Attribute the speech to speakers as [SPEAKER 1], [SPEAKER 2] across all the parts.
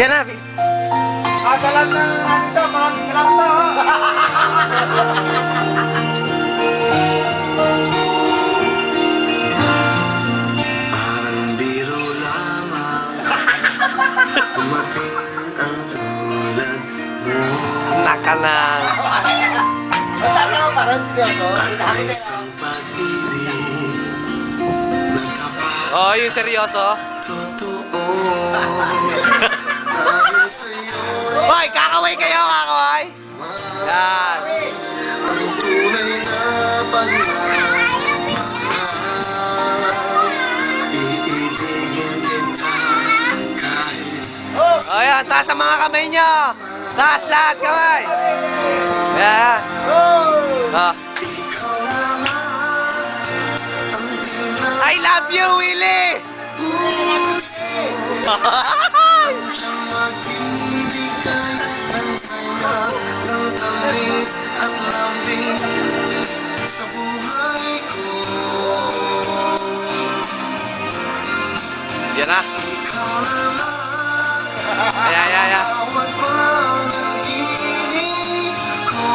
[SPEAKER 1] Ayan na.
[SPEAKER 2] Sa lahat ng nandito, maraming salamat to.
[SPEAKER 3] Parang biro lamang dumating ang tulad mo.
[SPEAKER 1] Nakanang.
[SPEAKER 2] Saan ako parang seryoso?
[SPEAKER 3] At may isang pag-ibig nagtapat
[SPEAKER 1] Oh, yung seryoso.
[SPEAKER 3] totoo. Dahil sa'yo
[SPEAKER 1] Hoy, kakaway kayo, kakaway. Yan.
[SPEAKER 3] ang tunay na pagmamahal. Iibigin kita kahit
[SPEAKER 1] Oh, yan. Taas ang mga kamay nyo. Taas lahat kamay. Yan. Oh.
[SPEAKER 3] ikaw naman ang
[SPEAKER 1] I love you, Willie.
[SPEAKER 3] siyang magbibigay ng saya, ng tamis at lambing sa buhay ko.
[SPEAKER 1] Yan na.
[SPEAKER 3] Ikaw naman
[SPEAKER 1] Ayan.
[SPEAKER 3] bawat panaginip ko.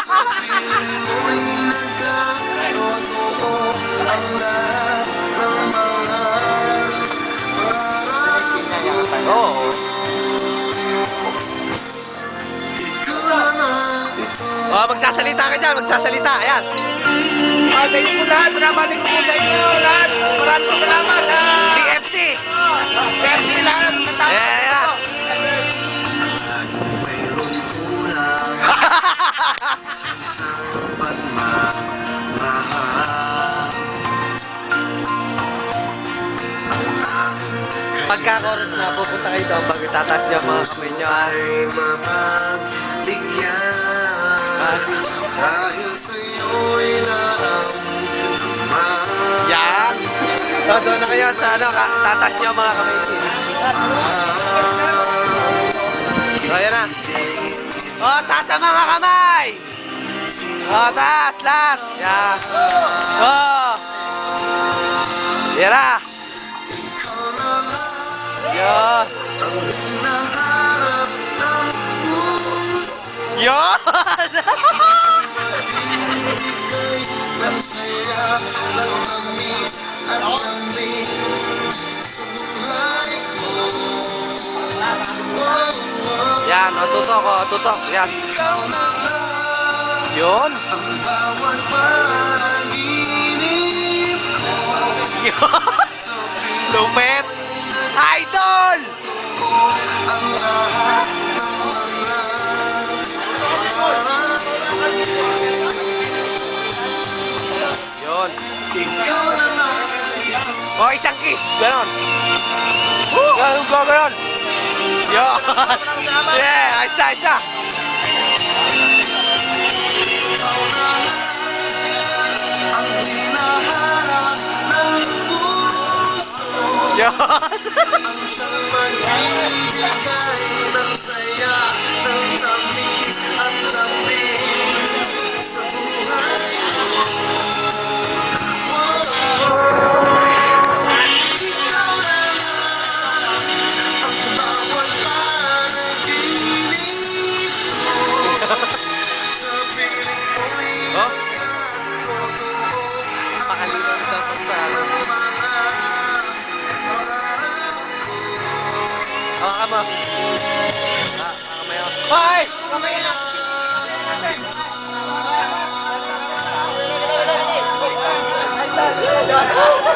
[SPEAKER 3] Sa piling mo'y nagkatotoo ang lahat ng mga pangarap ko.
[SPEAKER 1] Oo.
[SPEAKER 3] Ikaw naman ito.
[SPEAKER 1] Oh, magsasalita ka dyan. Magsasalita. Ayan.
[SPEAKER 2] Sa inyo po lahat, pinapati ko po sa inyo lahat. Maraming salamat sa
[SPEAKER 1] DFC.
[SPEAKER 2] KFC lahat ng tao.
[SPEAKER 1] Ayan.
[SPEAKER 3] Laging mayroong kulang sa isang pagmamahal. Ang tanging
[SPEAKER 1] Pagka-chorus na, pupunta kayo doon pag itataas nyo ang mga kamay nyo. Ah.
[SPEAKER 3] ay mapagbigyan dahil sa'yo'y naramdaman.
[SPEAKER 1] Yan. Oh, doon na kayo sa ano, tataas nyo ang mga kamay nyo. Oh, yan na. Oh, taas ang mga kamay. Oh, taas lahat. Yan. Oh. Yan na. Yan.
[SPEAKER 3] Ang hinahanap ng puso
[SPEAKER 1] Yan.
[SPEAKER 3] ibigay ng saya, ng tamis at lambing sa buhay ko.
[SPEAKER 1] Yan, oh, tutok, oh, tutok. Yan.
[SPEAKER 3] Ikaw naman
[SPEAKER 1] Yun.
[SPEAKER 3] ang bawat panaginip ko.
[SPEAKER 1] Yun.
[SPEAKER 3] Sa piling
[SPEAKER 1] Lupet. Idol.
[SPEAKER 3] ang lahat ng mga pangarap ko.
[SPEAKER 1] Yun.
[SPEAKER 3] Ikaw naman
[SPEAKER 1] Oh, isang kiss. Ganon. Ganon, ganon. Yun. Yeah, isa.
[SPEAKER 3] ang hinahanap ng puso.
[SPEAKER 1] Yun.
[SPEAKER 3] Ang siyang magbibigay ng saya, ng tamis at lambing sa buhay ko. Ikaw naman ang bawat panaginip ko. Sa piling mo'y
[SPEAKER 1] Oh,
[SPEAKER 3] nagkatotoo ang
[SPEAKER 1] pakalinaw sa sasala.
[SPEAKER 3] mga pangarap ko.
[SPEAKER 1] Oh, kamo. Ah, kamay oh. Hoy! Kamay na.
[SPEAKER 3] Ikaw